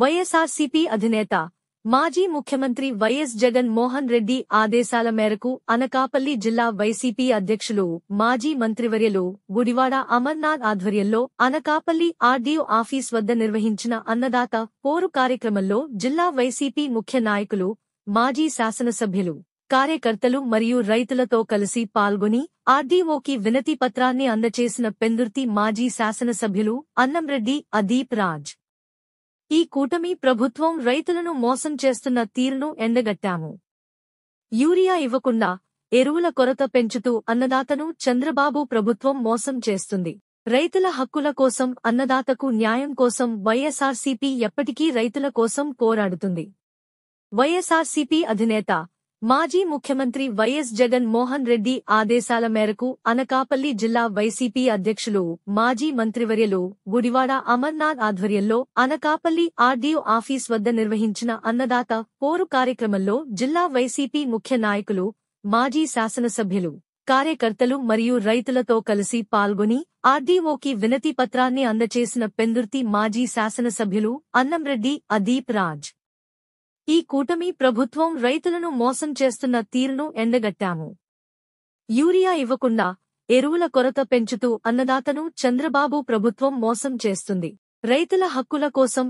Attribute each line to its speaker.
Speaker 1: వైఎస్ఆర్సీపీ అధినేత మాజీ ముఖ్యమంత్రి వైఎస్ జగన్ మోహన్ రెడ్డి ఆదేశాల మేరకు అనకాపల్లి జిల్లా వైసీపీ అధ్యక్షులు మాజీ మంత్రివర్యులు గుడివాడ అమర్నాథ్ ఆధ్వర్యంలో అనకాపల్లి ఆర్డీఓ ఆఫీస్ వద్ద నిర్వహించిన అన్నదాత పోరు కార్యక్రమంలో జిల్లా వైసీపీ ముఖ్య నాయకులు, మాజీ శాసనసభ్యులు, కార్యకర్తలు మరియు రైతులతో కలిసి పాల్గొని ఆర్డీఓకి వినతి పత్రాన్ని అందజేసిన పెందుర్తి మాజీ శాసనసభ్యులు అన్నంరెడ్డి అదీప్ రాజ్. ఈ కూటమి ప్రభుత్వం రైతులను మోసం చేస్తున్న తీరును ఎండగట్టాము. యూరియా ఇవ్వకుండా ఎరువుల కొరత పెంచుతూ అన్నదాతను చంద్రబాబు ప్రభుత్వం మోసం చేస్తుంది. రైతుల హక్కుల కోసం, అన్నదాతకు న్యాయం కోసం వైఎస్ఆర్సీపీ ఎప్పటికీ రైతుల కోసం పోరాడుతుంది. వైఎస్ఆర్సీపీ అధినేత మాజీ ముఖ్యమంత్రి వైఎస్ జగన్ మోహన్ రెడ్డి ఆదేశాల మేరకు అనకాపల్లి జిల్లా వైసీపీ అధ్యక్షులు మాజీ మంత్రివర్యులు గుడివాడ అమర్నాథ్ ఆధ్వర్యంలో అనకాపల్లి ఆర్డీఓ ఆఫీస్ వద్ద నిర్వహించిన అన్నదాత పోరు కార్యక్రమంలో జిల్లా వైసీపీ ముఖ్య నాయకులు, మాజీ శాసనసభ్యులు, కార్యకర్తలు మరియు రైతులతో కలిసి పాల్గొని ఆర్డీఓకి వినతి పత్రాన్ని అందజేసిన పెందుర్తి మాజీ శాసనసభ్యులు అన్నంరెడ్డి అదీప్ రాజ్. ఈ కూటమి ప్రభుత్వం రైతులను మోసం చేస్తున్న తీరును ఎండగట్టాము. యూరియా ఇవ్వకుండా ఎరువుల కొరత పెంచుతూ అన్నదాతను చంద్రబాబు ప్రభుత్వం మోసం చేస్తుంది. రైతుల హక్కుల కోసం,